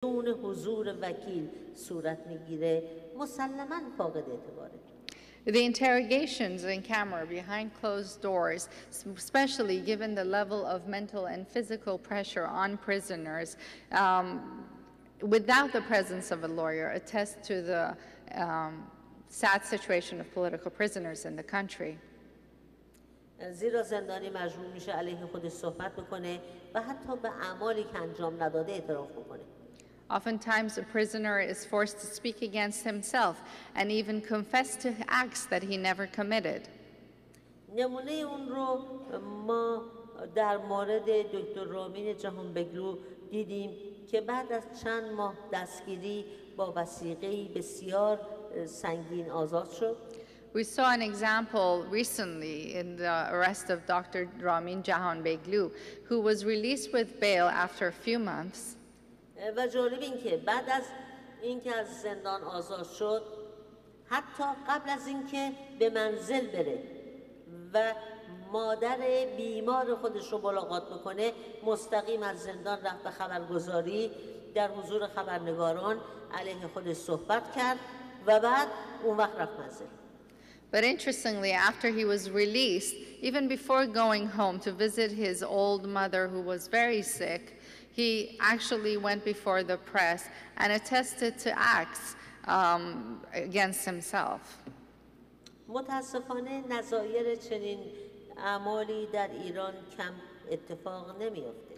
بدون حضور وکیل صورت میگیره مسلماً فاقد اعتباره. The interrogations in camera behind closed doors, especially given the level of mental and physical pressure on prisoners, without the presence of a lawyer, attest to the sad situation of political prisoners in the country. زیرا زندانی مجبور میشه علیه خودش صحبت بکنه و حتی به اعمالی که انجام نداده اعتراف بکنه. Oftentimes, a prisoner is forced to speak against himself and even confess to acts that he never committed. نمونه اون رو ما در مورد دکتر رامین جهانبگلو دیدیم که بعد از چند ماه دستگیری با وثیقه‌ای بسیار سنگین آزاد شد. We saw an example recently in the arrest of Dr. Ramin Jahanbeglu, who was released with bail after a few months. و جالب این که بعد از اینکه از زندان آزاد شد حتی قبل از اینکه به منزل بره و مادر بیمار خودش رو ملاقات بکنه مستقیم از زندان رفت به خبرگزاری در حضور خبرنگاران علیه خودش صحبت کرد و بعد اون وقت رفت منزل. But interestingly, after he was released, even before going home to visit his old mother who was very sick, he actually went before the press and attested to acts against himself. متاسفانه نظایر چنین اعمالی در ایران کم اتفاق نمیفته.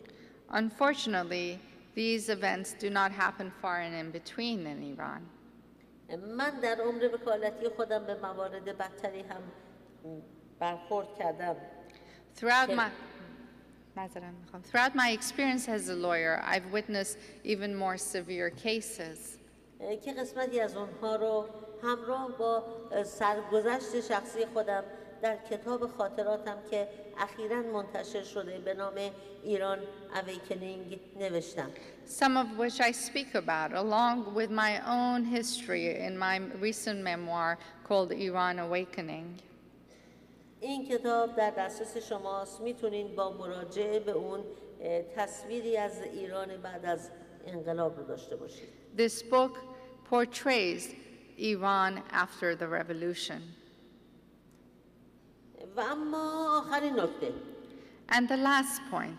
Unfortunately, these events do not happen far and in between in Iran. من در عمر وکالتی خودم به موارد بدتری هم برخورد کردم. Throughout my experience as a lawyer, I've witnessed even more severe cases. که قسمتی از اونها رو همراه با سرگذشت شخصی خودم در کتاب خاطراتم که اخیراً منتشر شده به نام ایران Awakening نوشتم. Some of which I speak about, along with my own history in my recent memoir called Iran Awakening. این کتاب در دسترس شماست. میتونین با مراجعه به اون تصویری از ایران بعد از انقلاب رو داشته باشید. This book portrays Iran after the revolution. و اما آخرین نکته. And the last point.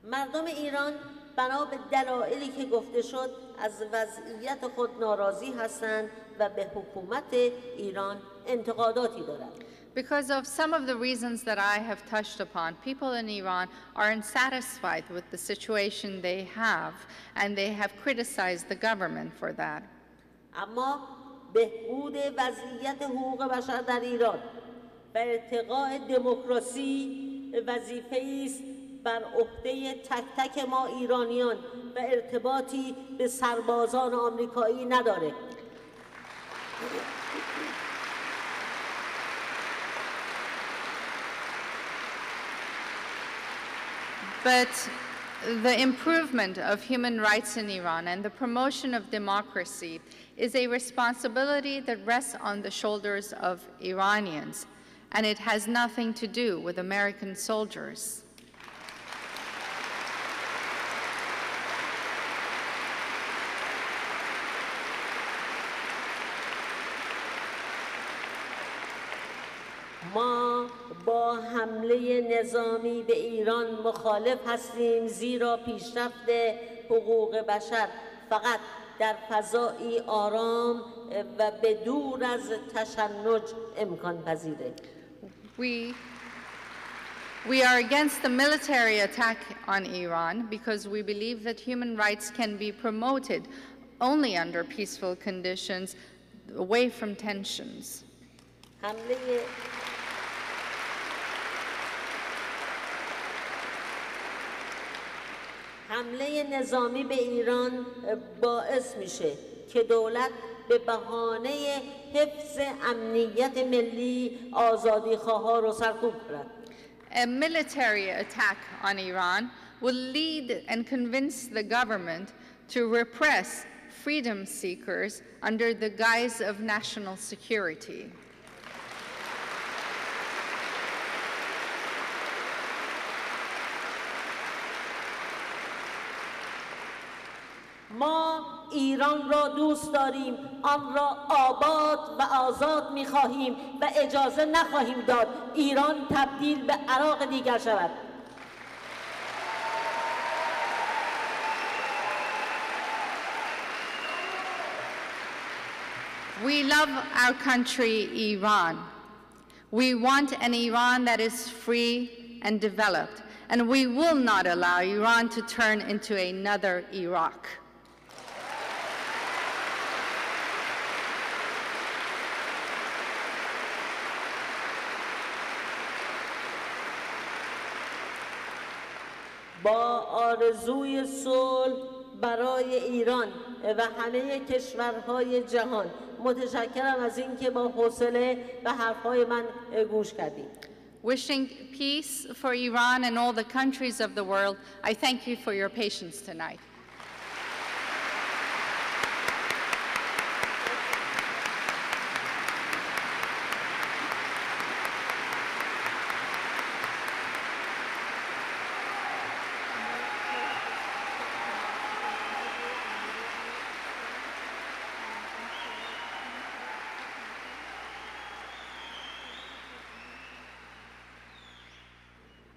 مردم ایران بنا به دلایلی که گفته شد از وضعیت خود ناراضی هستند و به حکومت ایران انتقاداتی دارند. Because of some of the reasons that I have touched upon, people in Iran are unsatisfied with the situation they have, and they have criticized the government for that. اما بهبود وضعیت حقوق بشر در ایران و ارتقاء دموکراسی وظیفه‌ای است بر عهده تک تک ما ایرانیان و ارتباطی به سربازان آمریکایی نداره. But the improvement of human rights in Iran and the promotion of democracy is a responsibility that rests on the shoulders of Iranians, and it has nothing to do with American soldiers. ما با حمله نظامی به ایران مخالف هستیم زیرا پیشرفت حقوق بشر فقط در فضایی آرام و به دور از تشنج امکان پذیره. We are against the military attack on Iran because we believe that human rights can be promoted only under peaceful conditions, away from tensions. حمله نظامی به ایران باعث میشه که دولت به بهانه حفظ امنیت ملی آزادیخواها رو سرکوب کند. A military attack on Iran will lead and convince the government to repress freedom seekers under the guise of national security. ما ایران را دوست داریم، آن را آباد و آزاد می‌خواهیم و اجازه نخواهیم داد ایران تبدیل به عراق دیگر شود. We love our country, Iran. We want an Iran that is free and developed, and we will not allow Iran to turn into another Iraq. با آرزوی صلح برای ایران و همه کشورهای جهان متشکرم از اینکه با حوصله به حرفهای من گوش کردید. Wishing peace for Iran and all the countries of the world, I thank you for your patience tonight.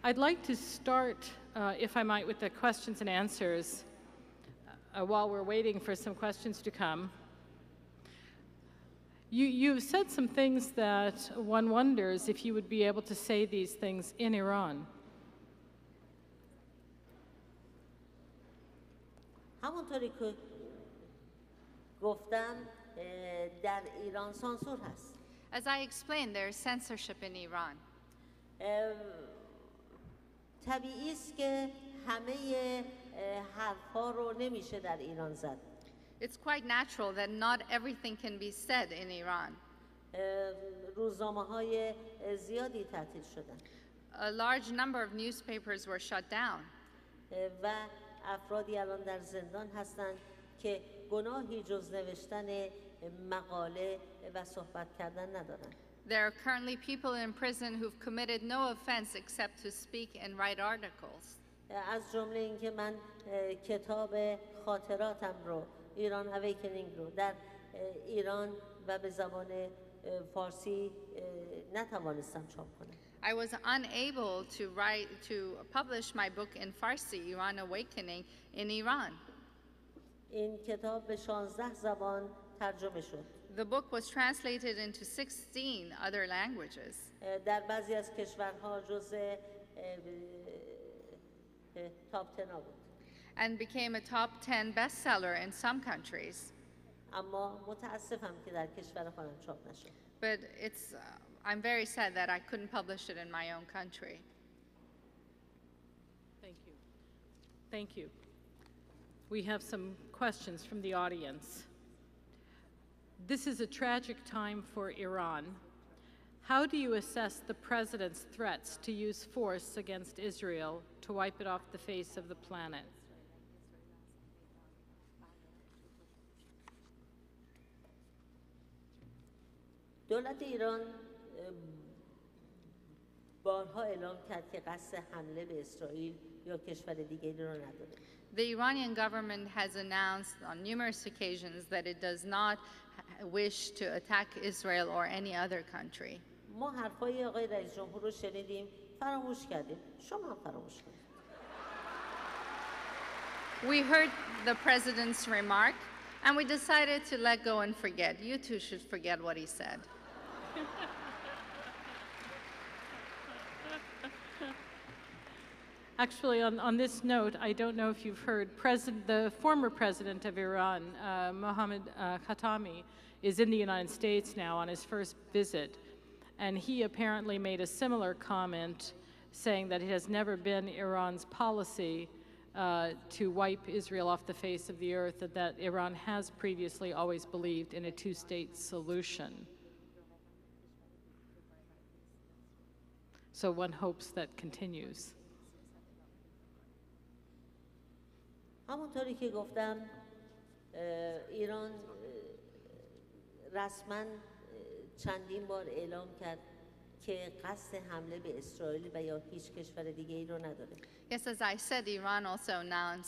I'd like to start, if I might, with the questions and answers while we're waiting for some questions to come. You've said some things that one wonders if you would be able to say these things in Iran. همونطوری که گفتم در ایران سانسور هست. As I explained, there is censorship in Iran. طبیعی است که همه حرف‌ها رو نمیشه در ایران زد. It's quite natural that not everything can be said in Iran. روزنامه‌های زیادی تعطیل شدن. A large number of newspapers were shut down. و افرادی الان در زندان هستند که گناهی جز نوشتن مقاله و صحبت کردن ندارند. There are currently people in prison who've committed no offense except to speak and write articles. از جمله اینکه من کتاب خاطراتم رو ایران اویکنینگ رو در ایران و به زبان فارسی نتوانستم چاپ کنم. I was unable to publish my book in Farsi, Iran Awakening, in Iran. این کتاب به 16 زبان ترجمه شد. The book was translated into 16 other languages. در بعضی از کشورها جزء تاپ 10 بود. And became a top 10 bestseller in some countries. اما متاسفم که در کشور خودم چاپ نشد. But I'm very sad that I couldn't publish it in my own country. Thank you. Thank you. We have some questions from the audience. This is a tragic time for Iran. How do you assess the president's threats to use force against Israel to wipe it off the face of the planet? دولت ایران بارها اعلام کرد که قصد حمله به اسرائیل یا کشور دیگری را نداره. The Iranian government has announced on numerous occasions that it does not wish to attack Israel or any other country. ما حرفای آقای رئیس جمهور رو شنیدیم، فراموش کردیم. شما هم فراموش کنید. We heard the president's remark and we decided to let go and forget. You too should forget what he said. Actually, on this note, I don't know if you've heard, the former president of Iran, Mohammad Khatami, is in the United States now on his first visit. And he apparently made a similar comment saying that it has never been Iran's policy to wipe Israel off the face of the earth, and that Iran has previously always believed in a two-state solution. So one hopes that continues. همونطوری که گفتم ایران رسما چندین بار اعلام کرد که قصد حمله به اسرائیل و یا هیچ کشور دیگه ای رو نداره. Yes, as I said, Iran also announced